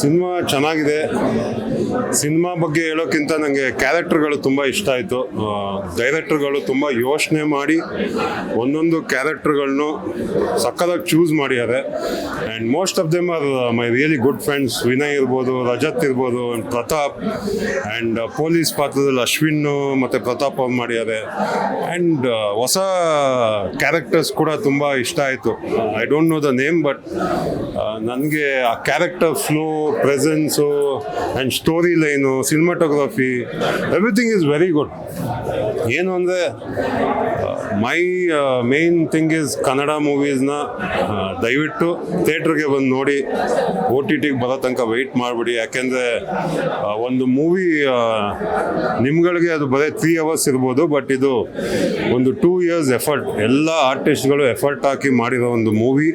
Cinema ಚೆನ್ನಾಗಿದೆ. Cinema ಬಗ್ಗೆ ಹೇಳೋಕ್ಕಿಂತ ನನಗೆ ಕ್ಯಾರೆಕ್ಟರ್ಗಳು ತುಂಬ ಇಷ್ಟ ಆಯಿತು. ಡೈರೆಕ್ಟರ್ಗಳು ತುಂಬ ಯೋಚನೆ ಮಾಡಿ ಒಂದೊಂದು ಕ್ಯಾರೆಕ್ಟರ್ಗಳನ್ನು ಸಕ್ಕತ್ತಾಗಿ ಚೂಸ್ ಮಾಡಿದ್ದಾರೆ. And most of them are my really good friends. Vinay ಇರ್ಬೋದು, ರಜತ್ ಇರ್ಬೋದು, ಪ್ರತಾಪ್, ಆ್ಯಂಡ್ ಪೊಲೀಸ್ ಪಾತ್ರದಲ್ಲಿ ಅಶ್ವಿನ್ ಮತ್ತು ಪ್ರತಾಪ್ ಅವ್ರು ಮಾಡಿದ್ದಾರೆ. ಆ್ಯಂಡ್ ಹೊಸ ಕ್ಯಾರೆಕ್ಟರ್ಸ್ ಕೂಡ ತುಂಬ ಇಷ್ಟ ಆಯಿತು. I don't know the name, but ನನಗೆ ಆ character flow, presence and story line, cinematography, everything is very good. ಏನು ಅಂದರೆ my main thing is Kannada ಮೂವೀಸ್ನ ದಯವಿಟ್ಟು ಥಿಯೇಟ್ರಿಗೆ ಬಂದು ನೋಡಿ, OTTಗೆ ಬರೋ ತನಕ ವೆಯ್ಟ್ ಮಾಡಿಬಿಡಿ. ಯಾಕೆಂದರೆ ಒಂದು ಮೂವಿ ನಿಮ್ಗಳಿಗೆ ಅದು ಬರೀ 3 hours ಇರ್ಬೋದು, ಬಟ್ ಇದು ಒಂದು 2 years ಎಫರ್ಟ್. ಎಲ್ಲ ಆರ್ಟಿಸ್ಟ್ಗಳು ಎಫರ್ಟ್ ಹಾಕಿ ಮಾಡಿರೋ ಒಂದು movie.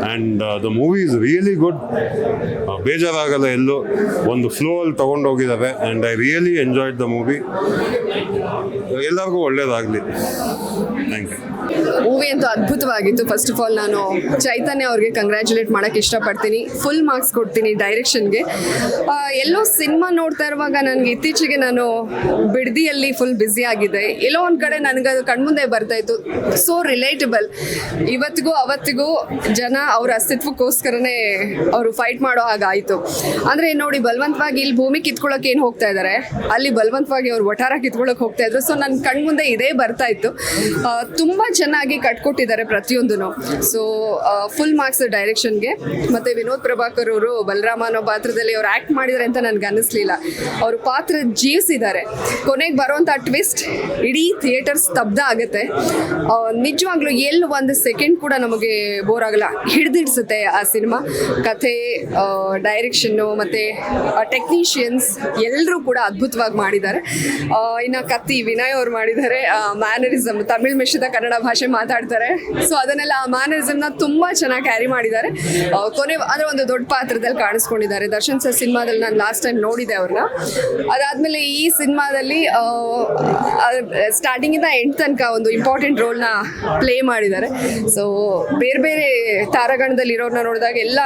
And the movie is really good. ಬೇಜಾರಾಗಲ್ಲ, ಎಲ್ಲೂ ಒಂದು ಫ್ಲೋ ಅಲ್ಲಿ ತೊಗೊಂಡೋಗಿದ್ದಾರೆ. And I really enjoyed the movie. ಎಲ್ಲರಿಗೂ ಒಳ್ಳೇದಾಗಲಿ. Thank you. ಮೂವಿ ಅಂತೂ ಅದ್ಭುತವಾಗಿತ್ತು. ಫಸ್ಟ್ ಆಫ್ ಆಲ್ ನಾನು ಚೈತನ್ಯ ಅವ್ರಿಗೆ ಕಂಗ್ರ್ಯಾಚುಲೇಟ್ ಮಾಡೋಕ್ಕೆ ಇಷ್ಟಪಡ್ತೀನಿ. ಫುಲ್ ಮಾರ್ಕ್ಸ್ ಕೊಡ್ತೀನಿ ಡೈರೆಕ್ಷನ್ಗೆ. ಎಲ್ಲೋ ಸಿನಿಮಾ ನೋಡ್ತಾ ಇರುವಾಗ ನನಗೆ ಇತ್ತೀಚೆಗೆ ನಾನು ಬಿಡದಿಯಲ್ಲಿ ಫುಲ್ ಬ್ಯುಸಿ ಆಗಿದೆ. ಎಲ್ಲೋ ಒಂದು ಕಡೆ ನನಗೆ ಅದು ಕಣ್ಮುಂದೆ ಬರ್ತಾಯಿತ್ತು. So relatable. ಇವತ್ತಿಗೂ ಅವತ್ತಿಗೂ ಜನ ಅವ್ರ ಅಸ್ತಿತ್ವಕ್ಕೋಸ್ಕರನೇ ಅವರು ಫೈಟ್ ಮಾಡೋ ಹಾಗಾಯಿತು. ಅಂದರೆ ನೋಡಿ, ಬಲವಂತವಾಗಿ ಇಲ್ಲಿ ಭೂಮಿ ಕಿತ್ಕೊಳ್ಳೋಕೆ ಏನು ಹೋಗ್ತಾ ಇದ್ದಾರೆ, ಅಲ್ಲಿ ಬಲವಂತವಾಗಿ ಅವ್ರು ವಠಾರ ಕಿತ್ಕೊಳ್ಳೋಕೆ ಹೋಗ್ತಾ ಇದ್ರು. ಸೊ ನನ್ನ ಕಣ್ಮುಂದೆ ಇದೇ ಬರ್ತಾ ಇತ್ತು. ತುಂಬ ಚೆನ್ನಾಗಿ ಕಟ್ಕೊಟ್ಟಿದ್ದಾರೆ ಪ್ರತಿಯೊಂದೂ. ಸೊ ಫುಲ್ ಮಾರ್ಕ್ಸ್ ಡೈರೆಕ್ಷನ್ಗೆ. ಮತ್ತು ವಿನೋದ್ ಪ್ರಭಾಕರ್ ಅವರು ಬಲರಾಮ ಅನ್ನೋ ಪಾತ್ರದಲ್ಲಿ ಅವ್ರು ಆ್ಯಕ್ಟ್ ಮಾಡಿದ್ದಾರೆ ಅಂತ ನನಗೆ ಅನ್ನಿಸ್ಲಿಲ್ಲ. ಅವರು ಪಾತ್ರ ಜೀವಿಸಿದ್ದಾರೆ. ಕೊನೆಗೆ ಬರೋವಂಥ ಟ್ವಿಸ್ಟ್ ಇಡೀ ಥಿಯೇಟರ್ ಸ್ತಬ್ಧ ಆಗುತ್ತೆ. ನಿಜವಾಗ್ಲೂ ಒಂದು ಸೆಕೆಂಡ್ ಕೂಡ ನಮಗೆ ಬೋರ್ ಆಗಲ್ಲ. ಹಿಡಿದಿಡ್ಸುತ್ತೆ ಆ ಸಿನಿಮಾ. ಕಥೆ, ಡೈರೆಕ್ಷನ್ನು ಮತ್ತು ಟೆಕ್ನಿಷಿಯನ್ಸ್ ಎಲ್ಲರೂ ಕೂಡ ಅದ್ಭುತವಾಗಿ ಮಾಡಿದ್ದಾರೆ. ಇನ್ನು ಕತ್ತಿ ವಿನಯ್ ಅವ್ರು ಮಾಡಿದ್ದಾರೆ. ಮ್ಯಾನರಿಸಮ್, ತಮಿಳ್ ಮಿಶ್ರಿತ ಕನ್ನಡ ಭಾಷೆ ಮಾತಾಡ್ತಾರೆ. ಸೊ ಅದನ್ನೆಲ್ಲ ಆ ಮ್ಯಾನರಿಸಮ್ನ ತುಂಬ ಚೆನ್ನಾಗಿ ಕ್ಯಾರಿ ಮಾಡಿದ್ದಾರೆ. ಕೊನೆ ಅಂದರೆ ಒಂದು ದೊಡ್ಡ ಪಾತ್ರದಲ್ಲಿ ಕಾಣಿಸ್ಕೊಂಡಿದ್ದಾರೆ. ದರ್ಶನ್ ಸರ್ ಸಿನಿಮಾದಲ್ಲಿ ನಾನು ಲಾಸ್ಟ್ ಟೈಮ್ ನೋಡಿದೆ ಅವ್ರನ್ನ. ಅದಾದಮೇಲೆ ಈ ಸಿನಿಮಾದಲ್ಲಿ ಸ್ಟಾರ್ಟಿಂಗಿಂದ ಎಂಡ್ ತನಕ ಒಂದು ಇಂಪಾರ್ಟೆಂಟ್ ರೋಲ್ನ ಪ್ಲೇ ಮಾಡಿದ್ದಾರೆ. ಸೊ ಬೇರೆ ಬೇರೆ ತಾರಾಗಣದಲ್ಲಿ ಇರೋರನ್ನ ನೋಡಿದಾಗ ಎಲ್ಲ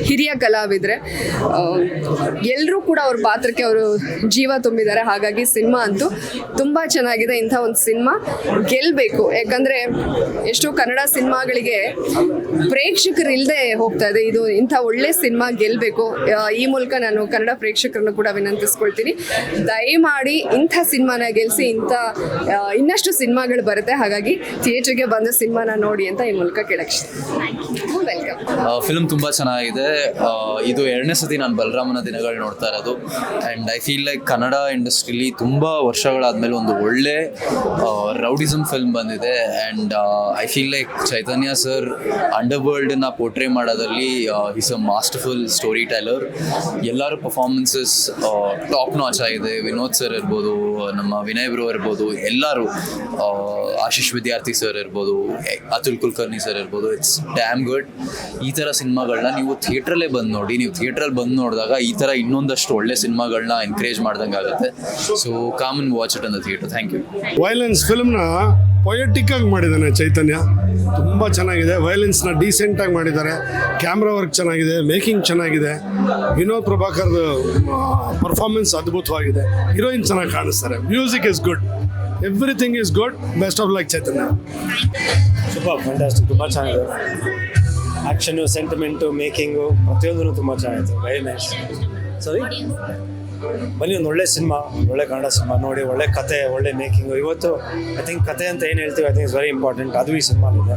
ಹಿರಿಯ ಕಲಾವಿದರೆ. ಎಲ್ಲರೂ ಕೂಡ ಅವ್ರ ಪಾತ್ರಕ್ಕೆ ಅವರು ಜೀವ ತುಂಬಿದ್ದಾರೆ. ಹಾಗಾಗಿ ಸಿನಿಮಾ ಅಂತೂ ತುಂಬ ಚೆನ್ನಾಗಿದೆ. ಇಂಥ ಒಂದು ಸಿನಿಮಾ ಗೆಲ್ಲಬೇಕು. ಯಾಕಂದರೆ ಎಷ್ಟೋ ಕನ್ನಡ ಸಿನಿಮಾಗಳಿಗೆ ಪ್ರೇಕ್ಷಕರು ಇಲ್ಲದೆ ಹೋಗ್ತಾ ಇದೆ. ಇದು ಇಂಥ ಒಳ್ಳೆ ಸಿನಿಮಾ ಗೆಲ್ಲಬೇಕು. ಈ ಮೂಲಕ ನಾನು ಕನ್ನಡ ಪ್ರೇಕ್ಷಕರನ್ನು ಕೂಡ ವಿನಂತಿಸ್ಕೊಳ್ತೀನಿ, ದಯಮಾಡಿ ಇಂಥ ಸಿನಿಮಾನ ಗೆಲ್ಲಿಸಿ. ಇನ್ನಷ್ಟು ಸಿನಿಮಾಗಳು ಬರುತ್ತೆ. ಹಾಗಾಗಿ ಥಿಯೇಟರ್ಗೆ ಬಂದ ಸಿನಿಮಾನ ನೋಡಿ ಅಂತ ಈ ಮೂಲಕ ಕೇಳಕ್ಕೆ ವೆಲ್ಕಮ್. ಫಿಲ್ಮ್ ತುಂಬ ಚೆನ್ನಾಗಿದೆ. ಇದು 2ನೇ ಸತಿ ನಾನು ಬಲರಾಮನ ದಿನಗಳು ನೋಡ್ತಾ ಇರೋದು. And I feel like Kannada ಇಂಡಸ್ಟ್ರಿಲಿ ತುಂಬ ವರ್ಷಗಳಾದಮೇಲೆ ಒಂದು ಒಳ್ಳೆ ರೌಡಿಸಮ್ ಫಿಲ್ಮ್ ಬಂದಿದೆ. And I feel like Chaitanya sir ಅಂಡರ್ವರ್ಲ್ಡನ್ನ ಪೋರ್ಟ್ರೇ ಮಾಡೋದ್ರಲ್ಲಿ is a masterful story teller. ಎಲ್ಲರ ಪರ್ಫಾರ್ಮೆನ್ಸಸ್ ಟಾಪ್ ನಾಚ್ ಆಗಿದೆ. ವಿನೋದ್ ಸರ್ ಇರ್ಬೋದು, ನಮ್ಮ ವಿನಯ್ ಬ್ರೋ ಇರ್ಬೋದು, ಎಲ್ಲರೂ, ಆಶೀಶ್ ವಿದ್ಯಾರ್ಥಿ ಸರ್ ಇರ್ಬೋದು, ಅತುಲ್ ಕುಲಕರ್ಣಿ ಸರ್ ಇರ್ಬೋದು. It's dam good. ಈ ಥರ ಸಿನಿಮಾಗಳನ್ನ ನೀವು ಥಿಯೇಟ್ರಲ್ಲೇ ಬಂದು ನೋಡಿ. ನೀವು ಥಿಯೇಟ್ರಲ್ಲಿ ಬಂದು ನೋಡಿದಾಗ ಈ ಥರ ಇನ್ನೊಂದಷ್ಟು ಒಳ್ಳೆ ಸಿನಿಮಾಗಳನ್ನ ಎನ್ಕರೇಜ್ ಮಾಡ್ದಂಗೆ ಆಗುತ್ತೆ. So come and watch it in the theatre. Thank you. Violence ಫಿಲ್ಮ್ನ ಪೊಯೆಟಿಕ್ ಆಗಿ ಮಾಡಿದ್ದಾನೆ ಚೈತನ್ಯ. ತುಂಬ ಚೆನ್ನಾಗಿದೆ. ವೈಲೆನ್ಸ್ನ ಡೀಸೆಂಟಾಗಿ ಮಾಡಿದ್ದಾರೆ. ಕ್ಯಾಮ್ರಾ ವರ್ಕ್ ಚೆನ್ನಾಗಿದೆ, ಮೇಕಿಂಗ್ ಚೆನ್ನಾಗಿದೆ. ವಿನೋದ್ ಪ್ರಭಾಕರ್ ಪರ್ಫಾರ್ಮೆನ್ಸ್ ಅದ್ಭುತವಾಗಿದೆ. ಹೀರೋಯಿನ್ ಚೆನ್ನಾಗಿ ಕಾಣಿಸ್ತಾರೆ. Music is good. Everything is good. Best of luck Chaitanya. Super, fantastic. ತುಂಬ ಚೆನ್ನಾಗಿದೆ. ಆ್ಯಕ್ಷನು, ಸೆಂಟಿಮೆಂಟು, ಮೇಕಿಂಗು ಪ್ರತಿಯೊಂದೂ ತುಂಬ ಚೆನ್ನಾಗಿತ್ತು. Very nice. ಸರಿ, ಬನ್ನಿ, ಒಂದು ಒಳ್ಳೆ ಸಿನಿಮಾ, ಒಳ್ಳೆ ಕನ್ನಡ ಸಿನಿಮಾ ನೋಡಿ. ಒಳ್ಳೆ ಕತೆ, ಒಳ್ಳೆ ಮೇಕಿಂಗು. ಇವತ್ತು ಐ ಥಿಂಕ್ ಕತೆ ಅಂತ ಏನು ಹೇಳ್ತೀವಿ, I think is very important. ಅದು ಈ ಸಿನಿಮಾಲಿದೆ.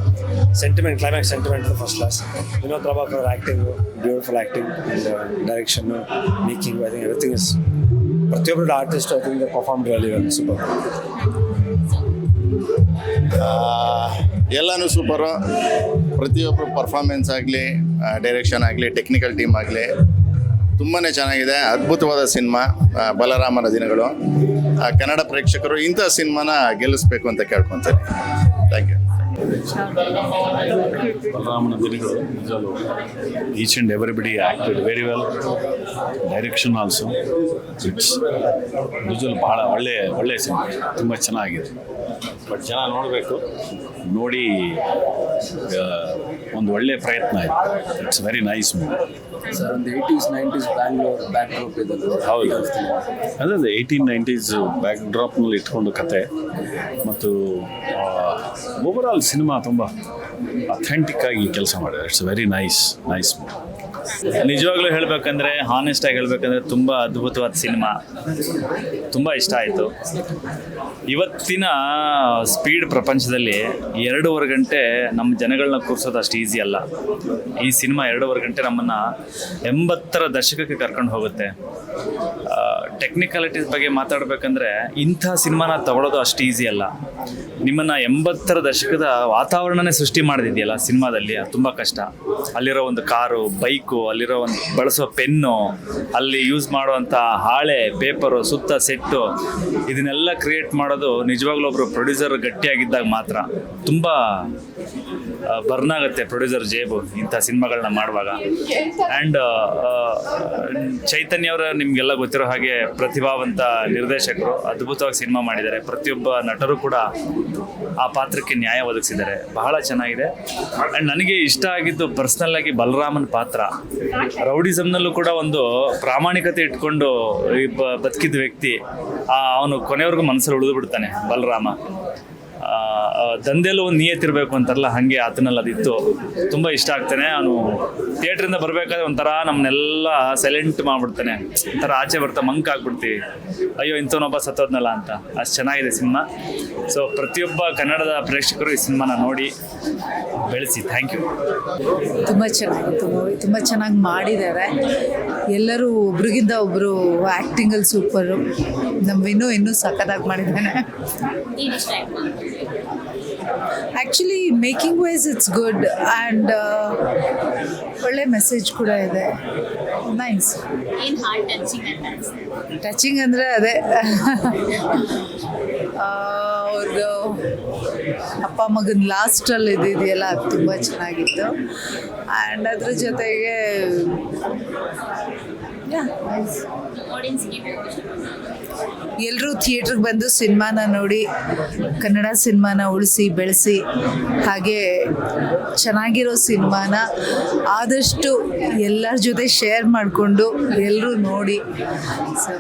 Sentiment, climax sentiment first class. Vinod Prabhakar ಅವ್ರ acting, beautiful acting and direction, making, I think everything is, ಪ್ರತಿಯೊಬ್ಬರು artist I think perform really well. Super. ಎಲ್ಲನೂ ಸೂಪರು. ಪ್ರತಿಯೊಬ್ಬರು ಪರ್ಫಾರ್ಮೆನ್ಸ್ ಆಗಲಿ, ಡೈರೆಕ್ಷನ್ ಆಗಲಿ, ಟೆಕ್ನಿಕಲ್ ಟೀಮ್ ಆಗಲಿ ತುಂಬಾ ಚೆನ್ನಾಗಿದೆ. ಅದ್ಭುತವಾದ ಸಿನಿಮಾ ಬಲರಾಮನ ದಿನಗಳು. ಕನ್ನಡ ಪ್ರೇಕ್ಷಕರು ಇಂಥ ಸಿನಿಮಾನ ಗೆಲ್ಲಿಸ್ಬೇಕು ಅಂತ ಕೇಳ್ಕೊತೀನಿ. Thank you. ಬಲರಾಮನ ದಿನಗಳು ನಿಜಲು each and everybody acted very well. Direction also it's ನಿಜಲು ಭಾಳ ಒಳ್ಳೆಯ ಸಿನಿಮಾ. ತುಂಬ ಚೆನ್ನಾಗಿದೆ. ಬಟ್ ಜನ ನೋಡಬೇಕು, ನೋಡಿ ಒಂದು ಒಳ್ಳೆಯ ಪ್ರಯತ್ನ ಇದೆ. It's very nice movie. Sir ಒಂದು 80s 90s Bangalore back drop ಇದೆ. ಹೌದು, ಅದೇ 1890s ಬ್ಯಾಕ್ ಡ್ರಾಪ್ನಲ್ಲಿ ಇಟ್ಕೊಂಡು ಕತೆ ಮತ್ತು ಓವರಾಲ್ ಸಿನಿಮಾ ತುಂಬ ಅಥೆಂಟಿಕ್ ಆಗಿ ಕೆಲಸ ಮಾಡಿದ್ದಾರೆ. It's very nice movie. ನಿಜವಾಗ್ಲೂ ಹೇಳಬೇಕಂದ್ರೆ ಹಾನೆಸ್ಟಾಗಿ ಹೇಳಬೇಕಂದ್ರೆ ತುಂಬ ಅದ್ಭುತವಾದ ಸಿನಿಮಾ, ತುಂಬ ಇಷ್ಟ ಆಯಿತು. ಇವತ್ತಿನ ಸ್ಪೀಡ್ ಪ್ರಪಂಚದಲ್ಲಿ 2.5 ಗಂಟೆ ನಮ್ಮ ಜನಗಳನ್ನ ಕೂರಿಸೋದು ಅಷ್ಟು ಈಸಿ ಅಲ್ಲ. ಈ ಸಿನಿಮಾ 2.5 ಗಂಟೆ ನಮ್ಮನ್ನು 80ರ ದಶಕಕ್ಕೆ ಕರ್ಕೊಂಡು ಹೋಗುತ್ತೆ. ಟೆಕ್ನಿಕಾಲಿಟೀಸ್ ಬಗ್ಗೆ ಮಾತಾಡಬೇಕಂದ್ರೆ ಇಂಥ ಸಿನಿಮಾನ ತಗೊಳ್ಳೋದು ಅಷ್ಟು ಈಸಿ ಅಲ್ಲ. ನಿಮ್ಮನ್ನು 80ರ ದಶಕದ ವಾತಾವರಣನೇ ಸೃಷ್ಟಿ ಮಾಡಿದೆಯಲ್ಲ ಸಿನಿಮಾದಲ್ಲಿ, ಅದು ತುಂಬ ಕಷ್ಟ. ಅಲ್ಲಿರೋ ಒಂದು ಕಾರು, ಬೈಕು, ಅಲ್ಲಿರೋ ಒಂದು ಬಳಸೋ ಪೆನ್ನು, ಅಲ್ಲಿ ಯೂಸ್ ಮಾಡುವಂಥ ಹಾಳೆ, ಪೇಪರು, ಸುತ್ತ ಸೆಟ್ಟು, ಇದನ್ನೆಲ್ಲ ಕ್ರಿಯೇಟ್ ಮಾಡೋದು ನಿಜವಾಗ್ಲೂ ಒಬ್ಬರು ಪ್ರೊಡ್ಯೂಸರ್ ಗಟ್ಟಿಯಾಗಿದ್ದಾಗ ಮಾತ್ರ. ತುಂಬ ಬರ್ನ್ ಆಗುತ್ತೆ ಪ್ರೊಡ್ಯೂಸರ್ ಜೇಬು ಇಂಥ ಸಿನಿಮಾಗಳನ್ನ ಮಾಡುವಾಗ. ಆ್ಯಂಡ್ ಚೈತನ್ಯ ಅವರ ನಿಮಗೆಲ್ಲ ಗೊತ್ತಿರೋ ಹಾಗೆ ಪ್ರತಿಭಾವಂತ ನಿರ್ದೇಶಕರು, ಅದ್ಭುತವಾಗಿ ಸಿನಿಮಾ ಮಾಡಿದ್ದಾರೆ. ಪ್ರತಿಯೊಬ್ಬ ನಟರು ಕೂಡ ಆ ಪಾತ್ರಕ್ಕೆ ನ್ಯಾಯ ಒದಗಿಸಿದ್ದಾರೆ. ಬಹಳ ಚೆನ್ನಾಗಿದೆ. ಆ್ಯಂಡ್ ನನಗೆ ಇಷ್ಟ ಆಗಿದ್ದು ಪರ್ಸ್ನಲ್ ಆಗಿ ಬಲರಾಮನ್ ಪಾತ್ರ. ರೌಡಿಸಮ್ನಲ್ಲೂ ಕೂಡ ಒಂದು ಪ್ರಾಮಾಣಿಕತೆ ಇಟ್ಕೊಂಡು ಬದುಕಿದ ವ್ಯಕ್ತಿ, ಅವನು ಕೊನೆವರೆಗೂ ಮನಸ್ಸಲ್ಲಿ ಉಳಿದು ಬಿಡ್ತಾನೆ ಬಲರಾಮ. ದಂಧೆಲ್ಲೂ ಒಂದು ನಿಯತ್ತಿರಬೇಕು ಅಂತಾರಲ್ಲ, ಹಾಗೆ ಆತನಲ್ಲಿ ಅದಿತ್ತು. ತುಂಬ ಇಷ್ಟ ಆಗ್ತಾನೆ. ಅವನು ಥಿಯೇಟ್ರಿಂದ ಬರಬೇಕಾದ್ರೆ ಒಂಥರ ನಮ್ಮನ್ನೆಲ್ಲ ಸೈಲೆಂಟ್ ಮಾಡಿಬಿಡ್ತಾನೆ. ಒಂಥರ ಆಚೆ ಬರ್ತಾ ಮಂಕ್ ಆಗ್ಬಿಡ್ತೀವಿ, ಅಯ್ಯೋ ಇಂಥವನೊಬ್ಬ ಸತ್ತೋದ್ನಲ್ಲ ಅಂತ. ಅಷ್ಟು ಚೆನ್ನಾಗಿದೆ ಸಿನಿಮಾ. ಸೊ ಪ್ರತಿಯೊಬ್ಬ ಕನ್ನಡದ ಪ್ರೇಕ್ಷಕರು ಈ ಸಿನಿಮಾನ ನೋಡಿ ಬೆಳೆಸಿ. Thank you. ತುಂಬ ಚೆನ್ನಾಗಿತ್ತು ಮೂವಿ, ತುಂಬ ಚೆನ್ನಾಗಿ ಮಾಡಿದ್ದಾರೆ. ಎಲ್ಲರೂ ಒಬ್ರಿಗಿಂತ ಒಬ್ಬರು ಆ್ಯಕ್ಟಿಂಗಲ್ಲಿ ಸೂಪರು. ನಮ್ಮ ಇನ್ನೂ ಸಖತ್ತಾಗಿ ಮಾಡಿದ್ದಾನೆ. Actually making wise it's good and ಒಳ್ಳೆ ಮೆಸೇಜ್ ಕೂಡ ಇದೆ. ನೈಸ್. ಟಚಿಂಗ್ ಅಂದರೆ ಅದೇ ಅವ್ರದ್ದು ಅಪ್ಪ ಮಗನ ಲಾಸ್ಟಲ್ಲಿ ಇದೆಯಲ್ಲ, ಅದು ತುಂಬ ಚೆನ್ನಾಗಿತ್ತು. ಆ್ಯಂಡ್ ಅದ್ರ ಜೊತೆಗೆ ಎಲ್ಲರೂ ಥಿಯೇಟ್ರಿಗೆ ಬಂದು ಸಿನಿಮಾನ ನೋಡಿ ಕನ್ನಡ ಸಿನಿಮಾನ ಉಳಿಸಿ ಬೆಳೆಸಿ, ಹಾಗೆ ಚೆನ್ನಾಗಿರೋ ಸಿನಿಮಾನ ಆದಷ್ಟು ಎಲ್ಲರ ಜೊತೆ ಶೇರ್ ಮಾಡಿಕೊಂಡು ಎಲ್ಲರೂ ನೋಡಿ. So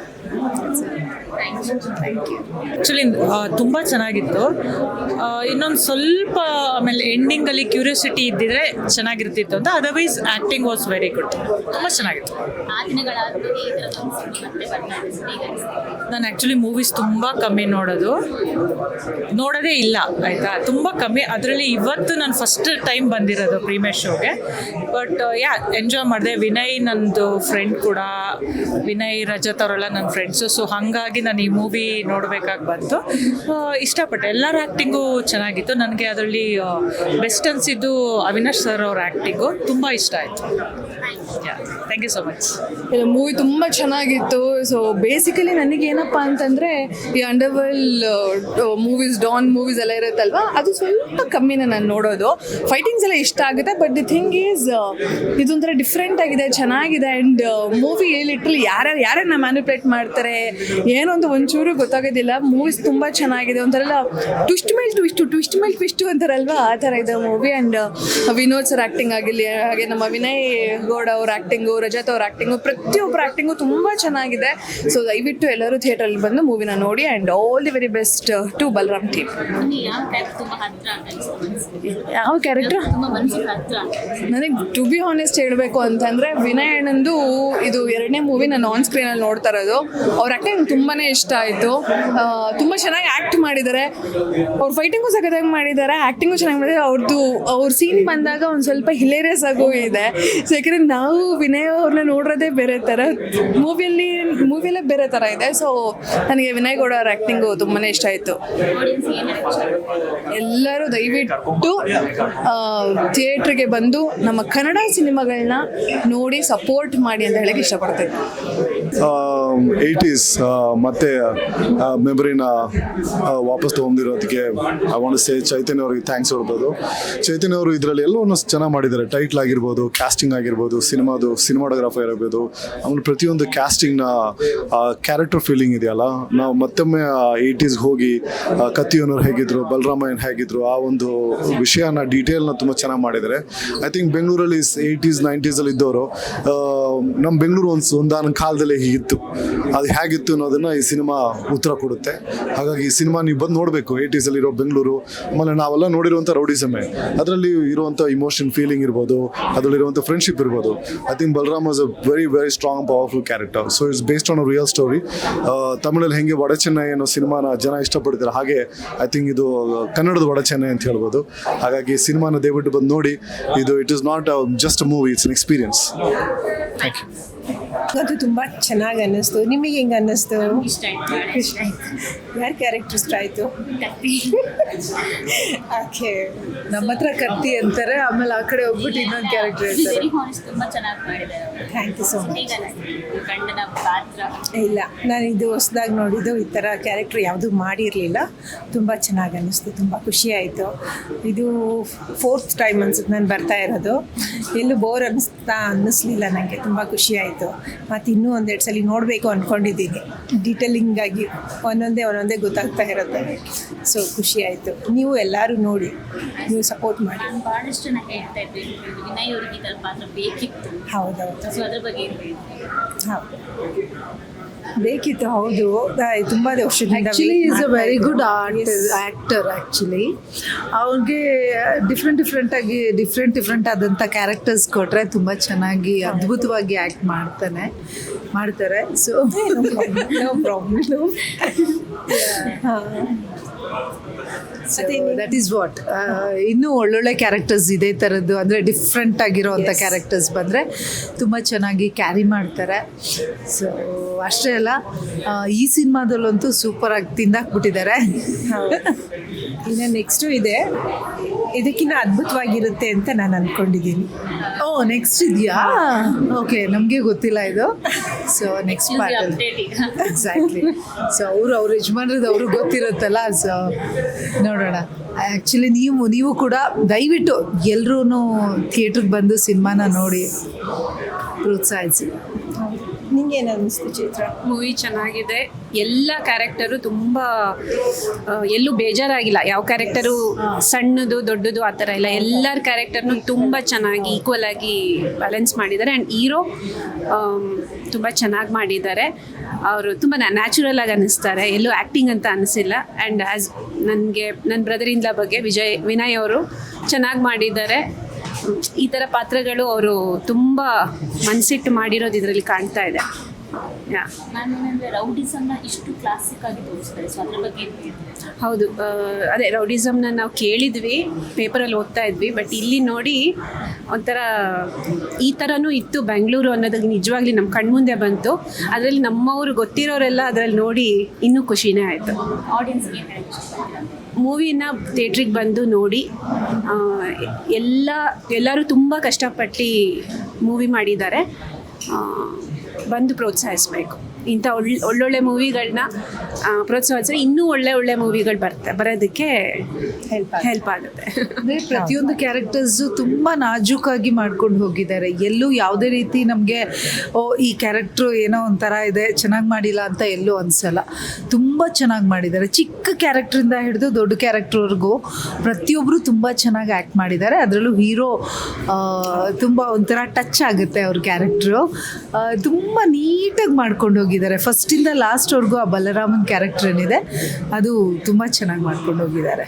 thank you. ಆ್ಯಕ್ಚುಲಿ ತುಂಬ ಚೆನ್ನಾಗಿತ್ತು. ಇನ್ನೊಂದು ಸ್ವಲ್ಪ ಆಮೇಲೆ ಎಂಡಿಂಗಲ್ಲಿ ಕ್ಯೂರಿಯಾಸಿಟಿ ಇದ್ದಿದ್ರೆ ಚೆನ್ನಾಗಿರ್ತಿತ್ತು ಅಂತ. Otherwise acting was very good. ತುಂಬ ಚೆನ್ನಾಗಿತ್ತು. ನಾನು ಆ್ಯಕ್ಚುಲಿ ಮೂವೀಸ್ ತುಂಬ ಕಮ್ಮಿ ನೋಡೋದೇ ಇಲ್ಲ ಆಯಿತಾ, ತುಂಬ ಕಮ್ಮಿ. ಅದರಲ್ಲಿ ಇವತ್ತು ನಾನು ಫಸ್ಟ್ ಟೈಮ್ ಬಂದಿರೋದು ಪ್ರೀಮಿಯರ್ ಶೋಗೆ. ಬಟ್ ಎಂಜಾಯ್ ಮಾಡಿದೆ. ವಿನಯ್ ನನ್ನದು ಫ್ರೆಂಡ್ ಕೂಡ, ವಿನಯ್ ರಜತ್ ಅವರೆಲ್ಲ ನನ್ನ ಫ್ರೆಂಡ್ಸು. ಸೊ ಹಾಗಾಗಿ ನಾನು ಈ ಮೂವಿ ನೋಡಬೇಕಾಗಿ ಬಂತು. ಇಷ್ಟಪಟ್ಟೆ. ಎಲ್ಲರ ಆ್ಯಕ್ಟಿಂಗು ಚೆನ್ನಾಗಿತ್ತು. ನನಗೆ ಅದರಲ್ಲಿ ಬೆಸ್ಟ್ ಅನಿಸಿದ್ದು ಅವಿನಾಶ್ ಸರ್ ಅವ್ರ ಆ್ಯಕ್ಟಿಂಗು ತುಂಬ ಇಷ್ಟ ಆಯಿತು. Thank you so much. Movie ತುಂಬ ಚೆನ್ನಾಗಿತ್ತು. ಸೊ ಬೇಸಿಕಲಿ ನನಗೇನಪ್ಪ ಅಂತಂದರೆ ಈ ಅಂಡರ್ವರ್ಲ್ಡ್ ಮೂವೀಸ್, ಡಾನ್ ಮೂವೀಸ್ ಎಲ್ಲ ಇರುತ್ತಲ್ವ, ಅದು ಸ್ವಲ್ಪ ಕಮ್ಮಿನ ನಾನು ನೋಡೋದು. ಫೈಟಿಂಗ್ಸ್ ಎಲ್ಲ ಇಷ್ಟ ಆಗುತ್ತೆ. ಬಟ್ ದಿ ಥಿಂಗ್ ಈಸ್ ಇದೊಂಥರ ಡಿಫ್ರೆಂಟ್ ಆಗಿದೆ, ಚೆನ್ನಾಗಿದೆ. ಆ್ಯಂಡ್ ಮೂವಿ ಲಿಟ್ರಲಿ ಯಾರ್ಯಾರನ್ನ ಮ್ಯಾನಿಪುಲೇಟ್ ಮಾಡ್ತಾರೆ ಏನೋ ಅಂತ ಒಂಚೂರು ಗೊತ್ತಾಗೋದಿಲ್ಲ. ಮೂವೀಸ್ ತುಂಬ ಚೆನ್ನಾಗಿದೆ. ಒಂಥರ ಟ್ವಿಸ್ಟ್ ಮೇಲೆ ಟ್ವಿಸ್ಟು ಅಂತಾರಲ್ವ, ಆ ಥರ ಇದೆ movie. And Vinod sir acting ಆಗಿರಲಿ, ಹಾಗೆ ನಮ್ಮ ವಿನಯ್ ಗೌಡ ಅವ್ರ ಆ್ಯಕ್ಟಿಂಗು, ರಜತ್ ಅವ್ರ ಆ್ಯಕ್ಟಿಂಗು, ಪ್ರತಿಯೊಬ್ಬರ ಆ್ಯಕ್ಟಿಂಗು ತುಂಬ ಚೆನ್ನಾಗಿದೆ. ಸೊ ದಯವಿಟ್ಟು ಎಲ್ಲರೂ ಥಿಯೇಟ್ರಲ್ಲಿ ಬಂದು ಮೂವಿನ ನೋಡಿ. And all the very best to Balaram team. ಯಾವ ಕ್ಯಾರೆಕ್ಟರ್ ನನಗೆ ಟು ಬಿ ಹಾನೆಸ್ಟ್ ಹೇಳಬೇಕು ಅಂತಂದರೆ, ವಿನಯ್ ಅಣ್ಣಂದು ಇದು 2ನೇ ಮೂವಿ ನಾನು ಆನ್ ಸ್ಕ್ರೀನಲ್ಲಿ ನೋಡ್ತಾ ಇರೋದು. ಅವ್ರ ಆ್ಯಕ್ಟಿಂಗ್ ತುಂಬಾ ಇಷ್ಟ ಆಯಿತು. ತುಂಬ ಚೆನ್ನಾಗಿ ಆ್ಯಕ್ಟ್ ಮಾಡಿದ್ದಾರೆ. ಅವ್ರ ಫೈಟಿಂಗು ಸಖತ್ತಾಗಿ ಮಾಡಿದ್ದಾರೆ, ಆ್ಯಕ್ಟಿಂಗು ಚೆನ್ನಾಗಿ ಮಾಡಿದ್ದಾರೆ. ಅವ್ರ ಸೀನ್ ಬಂದಾಗ ಒಂದು ಸ್ವಲ್ಪ ಹಿಲೇರಿಯಸ್ ಆಗೂ ಇದೆ. ಸೊ ಯಾಕೆಂದರೆ ನಾವು ವಿನಯ್ ಅವ್ರನ್ನ ನೋಡೋದೇ ಬೇರೆ ಥರ, ಮೂವಿಯಲ್ಲೇ ಬೇರೆ ಥರ ಇದೆ. ಸೊ ನನಗೆ ವಿನಯ್ ಗೌಡ ಅವ್ರ ಆ್ಯಕ್ಟಿಂಗು ತುಂಬಾ ಇಷ್ಟ ಆಯಿತು. ಎಲ್ಲರೂ ದಯವಿಟ್ಟು ಥಿಯೇಟ್ರಿಗೆ ಬಂದು ನಮ್ಮ ಕನ್ನಡ ಸಿನಿಮಾಗಳನ್ನ ನೋಡಿ ಸಪೋರ್ಟ್ ಮಾಡಿ ಅಂತ ಹೇಳಕ್ಕೆ ಇಷ್ಟಪಡ್ತೀನಿ. 80s ಮತ್ತು ಮೆಮರಿನ ವಾಪಸ್ ತೊಗೊಂಡಿರೋದಕ್ಕೆ ಐ ವಾಂಟ್ ಟು ಸೇ ಚೈತನ್ಯ ಅವ್ರಿಗೆ ಥ್ಯಾಂಕ್ಸ್ ಹೇಳ್ಬೋದು. ಚೈತನ್ಯ ಅವರು ಇದರಲ್ಲಿ ಎಲ್ಲವನ್ನೂ ಚೆನ್ನಾಗಿ ಮಾಡಿದ್ದಾರೆ. ಟೈಟ್ಲ್ ಆಗಿರ್ಬೋದು, ಕ್ಯಾಸ್ಟಿಂಗ್ ಆಗಿರ್ಬೋದು, ಸಿನಿಮಾಟೋಗ್ರಾಫರ್ ಇರ್ಬೋದು, ಆಮೇಲೆ ಪ್ರತಿಯೊಂದು ಕ್ಯಾಸ್ಟಿಂಗ್ನ ಕ್ಯಾರೆಕ್ಟರ್ ಫೀಲಿಂಗ್ ಇದೆಯಲ್ಲ, ನಾವು ಮತ್ತೊಮ್ಮೆ 80s ಹೋಗಿ ಕತ್ತಿಯನ್ನೋರು ಹೇಗಿದ್ರು, ಬಲರಾಮಯ್ಯನ್ ಹೇಗಿದ್ರು, ಆ ಒಂದು ವಿಷಯನ ಡೀಟೇಲ್ನ ತುಂಬ ಚೆನ್ನಾಗಿ ಮಾಡಿದ್ದಾರೆ. ಐ ಥಿಂಕ್ ಬೆಂಗಳೂರಲ್ಲಿ 80s 90s ಇದ್ದವರು ನಮ್ಮ ಬೆಂಗಳೂರು ಒಂದಾನ ಕಾಲದಲ್ಲಿ ಹೀಗಿತ್ತು, ಅದು ಹೇಗಿತ್ತು ಅನ್ನೋದನ್ನ ಈ ಸಿನಿಮಾ ಉತ್ತರ ಕೊಡುತ್ತೆ. ಹಾಗಾಗಿ ಈ ಸಿನಿಮಾ ನೀವು ಬಂದು ನೋಡಬೇಕು. 80s ಇರೋ ಬೆಂಗಳೂರು, ಆಮೇಲೆ ನಾವೆಲ್ಲ ನೋಡಿರುವಂಥ ರೌಡಿಸಮೇ, ಅದರಲ್ಲಿ ಇರುವಂಥ ಇಮೋಷನ್ ಫೀಲಿಂಗ್ ಇರ್ಬೋದು, ಅದರಲ್ಲಿರುವಂಥ ಫ್ರೆಂಡ್ಶಿಪ್ ಇರ್ಬೋದು. I think Balaram was a very very strong powerful character. So it's based on a real story. ತಮಿಳಲ್ಲಿ ಹೆಂಗೆ ವಡ ಚೆನ್ನೈ ಅನ್ನೋ ಸಿನಿಮಾನ ಜನ ಇಷ್ಟಪಡ್ತಾರೆ, ಹಾಗೆ ಐ ಥಿಂಕ್ ಇದು ಕನ್ನಡದ ವಡ ಚೆನ್ನೈ ಅಂತ ಹೇಳ್ಬೋದು. ಹಾಗಾಗಿ ಸಿನಿಮಾನ ದಯವಿಟ್ಟು ಬಂದು ನೋಡಿ. It is not just a movie, it's an experience. Thank you. ಅದು ತುಂಬ ಚೆನ್ನಾಗಿ ಅನ್ನಿಸ್ತು. ನಿಮಗೆ ಹೆಂಗೆ ಅನ್ನಿಸ್ತು? ಯಾರ ಕ್ಯಾರೆಕ್ಟರ್ ಇಷ್ಟ ಆಯಿತು? ಓಕೆ, ನಮ್ಮ ಹತ್ರ ಕತ್ತಿ ಅಂತಾರೆ, ಆಮೇಲೆ ಆ ಕಡೆ ಹೋಗ್ಬಿಟ್ಟು ಇನ್ನೊಂದು ಕ್ಯಾರೆಕ್ಟರ್ ಹೇಳ್ತಾರೆ. ತುಂಬ ಚೆನ್ನಾಗಿ ಮಾಡಿದ್ದಾರೆ. Thank you so much. ಗಂಡನ ಪಾತ್ರ ಇಲ್ಲ, ನಾನು ಇದು ಹೊಸದಾಗಿ ನೋಡಿದ್ದು, ಈ ಥರ ಕ್ಯಾರೆಕ್ಟರ್ ಯಾವುದೂ ಮಾಡಿರಲಿಲ್ಲ. ತುಂಬ ಚೆನ್ನಾಗಿ ಅನ್ನಿಸ್ತು, ತುಂಬ ಖುಷಿ ಆಯಿತು. ಇದು 4th ಟೈಮ್ ಅನ್ಸುತ್ತೆ ನಾನು ಬರ್ತಾ ಇರೋದು. ಎಲ್ಲೂ ಬೋರ್ ಅನ್ನಿಸ್ಲಿಲ್ಲ ನನಗೆ. ತುಂಬ ಖುಷಿ ಆಯಿತು. ಮತ್ತು ಇನ್ನೂ 1-2 ಸಲ ನೋಡಬೇಕು ಅಂದ್ಕೊಂಡಿದ್ದೀನಿ. ಡೀಟೇಲಿಂಗಾಗಿ ಒಂದೊಂದೇ ಗೊತ್ತಾಗ್ತಾ ಇರುತ್ತೆ. ಸೊ ಖುಷಿ ಆಯಿತು. ನೀವು ಎಲ್ಲರೂ ನೋಡಿ, ನೀವು ಸಪೋರ್ಟ್ ಮಾಡಿ. ನಾನು ಭಾಳಷ್ಟು ಜನ ಹೇಳ್ತಾ ಇದ್ದೆ ವಿನಯ್ ಅವರಿಗೆ ಈ ಥರ ಪಾತ್ರ ಬೇಕಿತ್ತು. ಹೌದೌದು. ಸೊ ಅದ್ರ ಬಗ್ಗೆ ಏನು ಹೇಳ್ತೀವಿ? ಹೌದು, ಬೇಕಿತ್ತು. ಹೌದು, ತುಂಬ ವರ್ಷದಿಂದ. Actually is a very good actor. Actually ಅವ್ರಿಗೆ ಡಿಫ್ರೆಂಟ್ ಆದಂಥ ಕ್ಯಾರೆಕ್ಟರ್ಸ್ ಕೊಟ್ಟರೆ ತುಂಬ ಚೆನ್ನಾಗಿ ಅದ್ಭುತವಾಗಿ ಆ್ಯಕ್ಟ್ ಮಾಡ್ತಾರೆ. So no problem. That is what. ಇನ್ನೂ ಒಳ್ಳೊಳ್ಳೆ ಕ್ಯಾರೆಕ್ಟರ್ಸ್ ಇದೇ ಥರದ್ದು, ಅಂದರೆ ಡಿಫ್ರೆಂಟ್ ಆಗಿರೋವಂಥ ಕ್ಯಾರೆಕ್ಟರ್ಸ್ ಬಂದರೆ ತುಂಬ ಚೆನ್ನಾಗಿ ಕ್ಯಾರಿ ಮಾಡ್ತಾರೆ. ಸೊ ಅಷ್ಟೇ ಅಲ್ಲ, ಈ ಸಿನಿಮಾದಲ್ಲಂತೂ ಸೂಪರಾಗಿ ತಿಂದಾಕ್ಬಿಟ್ಟಿದ್ದಾರೆ. ಇನ್ನು ನೆಕ್ಸ್ಟು ಇದೆ, ಇದಕ್ಕಿಂತ ಅದ್ಭುತವಾಗಿರುತ್ತೆ ಅಂತ ನಾನು ಅಂದ್ಕೊಂಡಿದ್ದೀನಿ. ನೆಕ್ಸ್ಟ್ ಇದೆಯಾ? ಓಕೆ, ನಮಗೆ ಗೊತ್ತಿಲ್ಲ ಇದು. So next part exactly. So ಅವ್ರ ಯಜಮಾನ್ರದ್ದು ಅವ್ರಿಗೆ ಗೊತ್ತಿರುತ್ತಲ್ಲ. ಸೊ ನೋಡೋಣ. ಆ್ಯಕ್ಚುಲಿ ನೀವು ಕೂಡ ದಯವಿಟ್ಟು ಎಲ್ಲರೂ ಥಿಯೇಟ್ರಿಗೆ ಬಂದು ಸಿನಿಮಾನ ನೋಡಿ ಪ್ರೋತ್ಸಾಹಿಸಿ. ನಿಂಗೇನು ಅನ್ನಿಸ್ತು ಚೈತ್ರ? ಮೂವಿ ಚೆನ್ನಾಗಿದೆ. ಎಲ್ಲ ಕ್ಯಾರೆಕ್ಟರು ತುಂಬ ಎಲ್ಲೂ ಬೇಜಾರಾಗಿಲ್ಲ. ಯಾವ ಕ್ಯಾರೆಕ್ಟರು ಸಣ್ಣದು ದೊಡ್ಡದು ಆ ಥರ ಇಲ್ಲ. ಎಲ್ಲರ ಕ್ಯಾರೆಕ್ಟರ್ನು ತುಂಬ ಚೆನ್ನಾಗಿ ಈಕ್ವಲ್ ಆಗಿ ಬ್ಯಾಲೆನ್ಸ್ ಮಾಡಿದ್ದಾರೆ. ಆ್ಯಂಡ್ ಹೀರೋ ತುಂಬ ಚೆನ್ನಾಗಿ ಮಾಡಿದ್ದಾರೆ. ಅವರು ತುಂಬ ನ್ಯಾಚುರಲ್ ಆಗಿ ಅನ್ನಿಸ್ತಾರೆ, ಎಲ್ಲೂ ಆ್ಯಕ್ಟಿಂಗ್ ಅಂತ ಅನಿಸಿಲ್ಲ. ಆ್ಯಂಡ್ ಆ್ಯಸ್ ನನಗೆ ನನ್ನ ಬ್ರದರ್ ಇನ್ ಲಾ ಬಗ್ಗೆ ವಿನಯ್ ಅವರು ಚೆನ್ನಾಗಿ ಮಾಡಿದ್ದಾರೆ. ಈ ಥರ ಪಾತ್ರಗಳು ಅವರು ತುಂಬ ಮನಸ್ಸಿಟ್ಟು ಮಾಡಿರೋದು ಇದರಲ್ಲಿ ಕಾಣ್ತಾ ಇದೆ. ನಾನೇನಂದರೆ ರೌಡಿಸಮ್ನ ಇಷ್ಟು ಕ್ಲಾಸಿಕ್ ಆಗಿ ತೋರಿಸ್ತಾರೆ. ಸೊ ಅದ್ರ ಬಗ್ಗೆ ಹೌದು, ಅದೇ ರೌಡಿಸಮ್ನ ನಾವು ಕೇಳಿದ್ವಿ, ಪೇಪರಲ್ಲಿ ಓದ್ತಾ ಇದ್ವಿ. ಬಟ್ ಇಲ್ಲಿ ನೋಡಿ ಒಂಥರ ಈ ಥರನೂ ಇತ್ತು ಬೆಂಗಳೂರು ಅನ್ನೋದು ನಿಜವಾಗ್ಲಿ ನಮ್ಮ ಕಣ್ಮುಂದೆ ಬಂತು. ಅದರಲ್ಲಿ ನಮ್ಮವರು ಗೊತ್ತಿರೋರೆಲ್ಲ ಅದರಲ್ಲಿ ನೋಡಿ ಇನ್ನೂ ಖುಷಿನೇ ಆಯಿತು. ಆಡಿಯನ್ಸ್ಗೆ ಮೂವಿನ ಥಿಯೇಟ್ರಿಗೆ ಬಂದು ನೋಡಿ. ಎಲ್ಲರೂ ತುಂಬ ಕಷ್ಟಪಟ್ಟು ಮೂವಿ ಮಾಡಿದ್ದಾರೆ. ಬಂದು ಪ್ರೋತ್ಸಾಹಿಸಬೇಕು. ಇಂಥ ಒಳ್ಳೊಳ್ಳೆ ಮೂವಿಗಳನ್ನ ಪ್ರೋತ್ಸಾಹಿಸಿದ್ರೆ ಇನ್ನೂ ಒಳ್ಳೆ ಮೂವಿಗಳು ಬರೋದಕ್ಕೆ ಹೆಲ್ಪ್ ಆಗುತ್ತೆ. ಅಂದರೆ ಪ್ರತಿಯೊಂದು ಕ್ಯಾರೆಕ್ಟರ್ಸು ತುಂಬ ನಾಜೂಕಾಗಿ ಮಾಡ್ಕೊಂಡು ಹೋಗಿದ್ದಾರೆ. ಎಲ್ಲೂ ಯಾವುದೇ ರೀತಿ ನಮಗೆ ಈ ಕ್ಯಾರೆಕ್ಟ್ರು ಏನೋ ಒಂಥರ ಇದೆ, ಚೆನ್ನಾಗಿ ಮಾಡಿಲ್ಲ ಅಂತ ಎಲ್ಲೂ ಅನಿಸಲ್ಲ. ತುಂಬ ಚೆನ್ನಾಗಿ ಮಾಡಿದ್ದಾರೆ. ಚಿಕ್ಕ ಕ್ಯಾರೆಕ್ಟ್ರಿಂದ ಹಿಡಿದು ದೊಡ್ಡ ಕ್ಯಾರೆಕ್ಟ್ರ್ವರೆಗೂ ಪ್ರತಿಯೊಬ್ಬರು ತುಂಬ ಚೆನ್ನಾಗಿ ಆ್ಯಕ್ಟ್ ಮಾಡಿದ್ದಾರೆ. ಅದರಲ್ಲೂ ಹೀರೋ ತುಂಬ ಒಂಥರ ಟಚ್ ಆಗುತ್ತೆ ಅವ್ರ ಕ್ಯಾರೆಕ್ಟ್ರು. ತುಂಬ ನೀಟಾಗಿ ಮಾಡ್ಕೊಂಡು ಹೋಗಿದ್ದಾರೆ. ಫಸ್ಟಿಂದ ಲಾಸ್ಟ್ವರೆಗೂ ಆ ಬಲರಾಮನ್ ಕ್ಯಾರೆಕ್ಟರ್ ಏನಿದೆ ಅದು ತುಂಬ ಚೆನ್ನಾಗಿ ಮಾಡ್ಕೊಂಡು ಹೋಗಿದ್ದಾರೆ.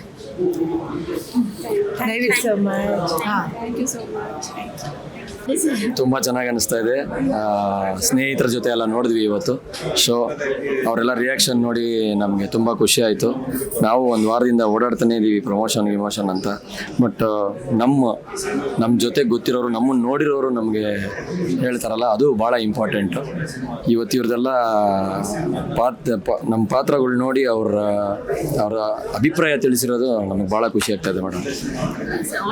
ತುಂಬ ಚೆನ್ನಾಗಿ ಅನಿಸ್ತಾ ಇದೆ. ಸ್ನೇಹಿತರ ಜೊತೆ ಎಲ್ಲ ನೋಡಿದ್ವಿ ಇವತ್ತು ಶೋ. ಅವರೆಲ್ಲ ರಿಯಾಕ್ಷನ್ ನೋಡಿ ನಮಗೆ ತುಂಬ ಖುಷಿ ಆಯಿತು. ನಾವು ಒಂದು ವಾರದಿಂದ ಓಡಾಡ್ತಾನೆ ಇದ್ದೀವಿ ಪ್ರಮೋಷನ್ ಅಂತ. ಬಟ್ ನಮ್ಮ ಜೊತೆ ಗೊತ್ತಿರೋರು, ನಮ್ಮನ್ನು ನೋಡಿರೋರು ನಮಗೆ ಹೇಳ್ತಾರಲ್ಲ, ಅದು ಭಾಳ ಇಂಪಾರ್ಟೆಂಟು. ಇವತ್ತು ಇವ್ರದ್ದೆಲ್ಲ ನಮ್ಮ ಪಾತ್ರಗಳು ನೋಡಿ ಅವರ ಅಭಿಪ್ರಾಯ ತಿಳಿಸಿರೋದು ನಮಗೆ ಭಾಳ ಖುಷಿ ಆಗ್ತಾಯಿದೆ ಮೇಡಮ್.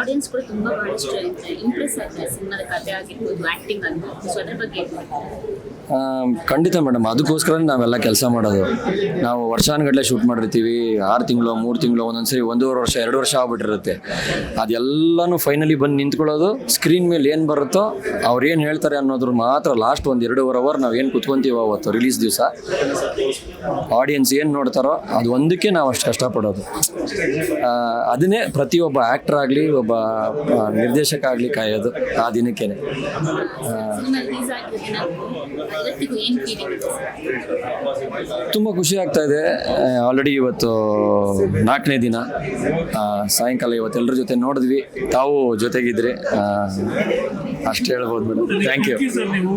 ಆಡಿಯನ್ಸ್ ಕೂಡ ತುಂಬ ಭಾಳಷ್ಟು ಇಂಪ್ರೆಸ್ ಆಗ್ತಾರೆ ಸಿನಿಮಾದ ಕಥೆ ಆಗಿರ್ಬೋದು ಆ್ಯಕ್ಟಿಂಗ್ ಆಗಿರ್ಬೋದು ಸೊ ಅದ್ರ ಬಗ್ಗೆ ಖಂಡಿತ ಮೇಡಮ್, ಅದಕ್ಕೋಸ್ಕರ ನಾವೆಲ್ಲ ಕೆಲಸ ಮಾಡೋದು. ನಾವು ವರ್ಷಾನುಗಟ್ಟಲೆ ಶೂಟ್ ಮಾಡಿರ್ತೀವಿ, 6 ತಿಂಗಳು 3 ತಿಂಗಳು, ಒಂದೊಂದ್ಸರಿ 1.5 ವರ್ಷ 2 ವರ್ಷ ಆಗ್ಬಿಟ್ಟಿರುತ್ತೆ. ಅದೆಲ್ಲನೂ ಫೈನಲಿ ಬಂದು ನಿಂತ್ಕೊಳ್ಳೋದು, ಸ್ಕ್ರೀನ್ ಮೇಲೆ ಏನು ಬರುತ್ತೋ ಅವ್ರು ಏನು ಹೇಳ್ತಾರೆ ಅನ್ನೋದ್ರ ಮಾತ್ರ ಲಾಸ್ಟ್ 1-2.5 ಅವರ್ ನಾವು ಏನು ಕುತ್ಕೊಂತೀವೋ ಅವತ್ತು ರಿಲೀಸ್ ದಿವಸ ಆಡಿಯನ್ಸ್ ಏನು ನೋಡ್ತಾರೋ ಅದು ಒಂದಕ್ಕೆ ನಾವು ಅಷ್ಟು ಕಷ್ಟಪಡೋದು. ಅದನ್ನೇ ಪ್ರತಿಯೊಬ್ಬ ಆ್ಯಕ್ಟರ್ ಆಗಲಿ ಒಬ್ಬ ನಿರ್ದೇಶಕ ಆಗಲಿ ಕಾಯೋದು ಆ ದಿನಕ್ಕೇನೆ. ತುಂಬ ಖುಷಿ ಆಗ್ತಾ ಇದೆ. ಆಲ್ರೆಡಿ ಇವತ್ತು 4ನೇ ದಿನ, ಸಾಯಂಕಾಲ ಇವತ್ತು ಎಲ್ಲರ ಜೊತೆ ನೋಡಿದ್ವಿ, ತಾವು ಜೊತೆಗಿದ್ರಿ, ಅಷ್ಟು ಹೇಳ್ಬೋದು ಮೇಡಮ್. Thank you.